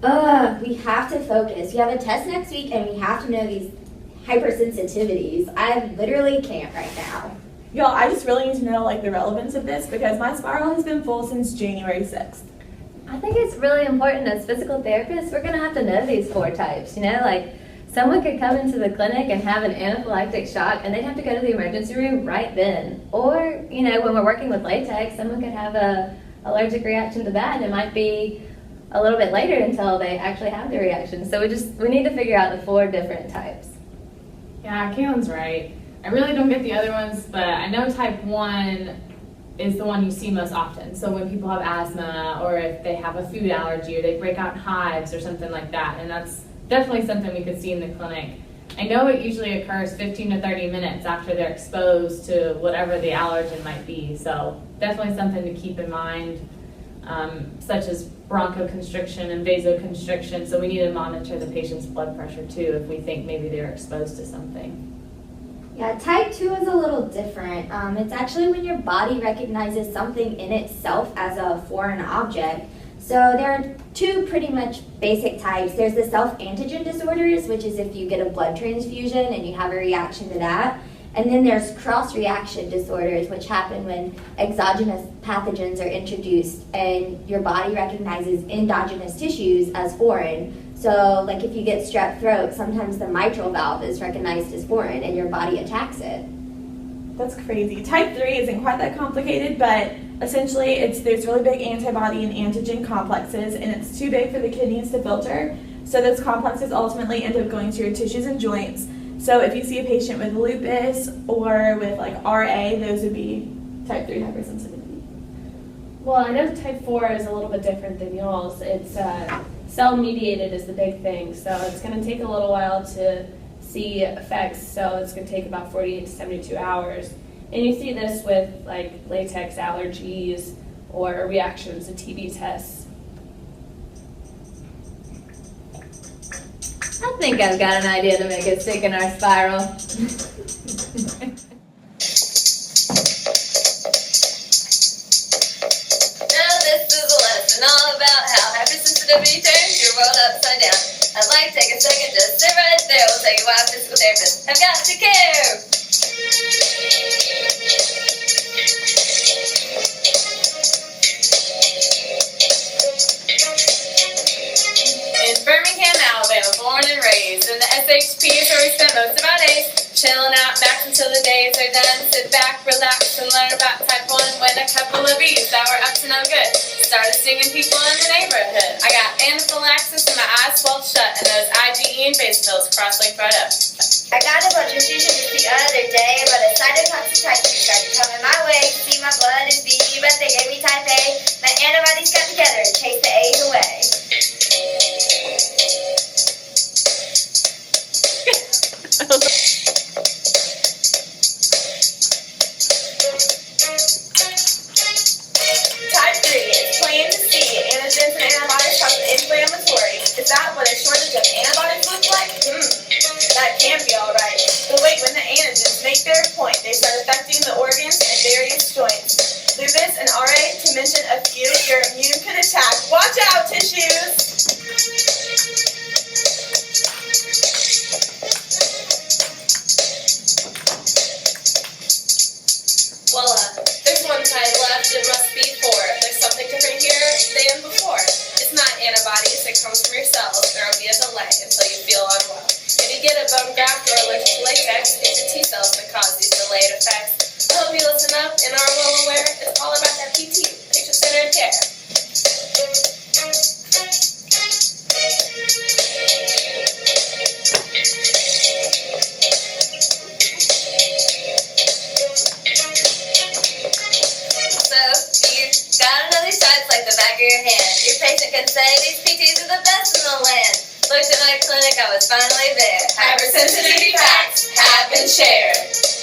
We have to focus. We have a test next week and we have to know these hypersensitivities. I literally can't right now. Y'all, I just really need to know like the relevance of this because my spiral has been full since January 6th. I think it's really important as physical therapists, we're going to have to know these 4 types, you know, like someone could come into the clinic and have an anaphylactic shock and they'd have to go to the emergency room right then. Or, you know, when we're working with latex, someone could have a allergic reaction to that and it might be a little bit later until they actually have the reaction. So we need to figure out the 4 different types. Yeah, Kaylin's right. I really don't get the other ones, but I know type 1 is the one you see most often. So when people have asthma or if they have a food allergy or they break out in hives or something like that, and that's definitely something we could see in the clinic. I know it usually occurs 15 to 30 minutes after they're exposed to whatever the allergen might be. So definitely something to keep in mind, such as bronchoconstriction and vasoconstriction. So we need to monitor the patient's blood pressure too if we think maybe they're exposed to something. Yeah, type 2 is a little different. It's actually when your body recognizes something in itself as a foreign object. So there are 2 pretty much basic types. There's the self-antigen disorders, which is if you get a blood transfusion and you have a reaction to that. And then there's cross-reaction disorders, which happen when exogenous pathogens are introduced and your body recognizes endogenous tissues as foreign. So like if you get strep throat, sometimes the mitral valve is recognized as foreign and your body attacks it. That's crazy. Type 3 isn't quite that complicated, but essentially there's really big antibody and antigen complexes, and it's too big for the kidneys to filter. So those complexes ultimately end up going to your tissues and joints. So if you see a patient with lupus or with like RA, those would be type 3 hypersensitivity. Well, I know type 4 is a little bit different than y'all's. It's cell-mediated is the big thing, so it's going to take a little while to see effects, so it's going to take about 48 to 72 hours. And you see this with like latex allergies or reactions to TB tests. I think I've got an idea to make it stick in our spiral. All about how hypersensitivity turns your world upside down. I'd like to take a second to sit right there. We'll tell you why physical therapists have got to care. In Birmingham, Alabama, born and raised in the SHP is where we spend most of our days. Chilling out, max until the days are done. Sit back, relax, and learn about type 1 when a couple of bees that were up to no good started stinging people in the neighborhood. I got anaphylaxis and my eyes swelled shut, and those IgE and basophils cross-linked right up. I got a blood transfusion just the other day, but a cytotoxic type 2 started coming my way. See, my blood is B, but they gave me type A. My antibodies got together and chased the A's away. Type 3 is plain to see. Antigens and antibodies cause inflammatory. Is that what a shortage of antibodies looks like? That can be alright. But wait, when the antigens make their point, they start affecting the organs and various joints. Lupus and RA, to mention a few, your immune can attack. Watch out, tissues! Well, there's one side left, it must be 4. There's something different here than before. It's not antibodies, it comes from your cells. There will be a delay until you feel unwell. If you get a bone graft or allergic to latex, it's your T cells that cause these delayed effects. I hope you listen up and are well aware it's all about that PT, patient-centered care. Like the back of your hand. Your patient can say these PTs are the best in the land. Looked at my clinic, I was finally there. Hypersensitivity facts have been shared.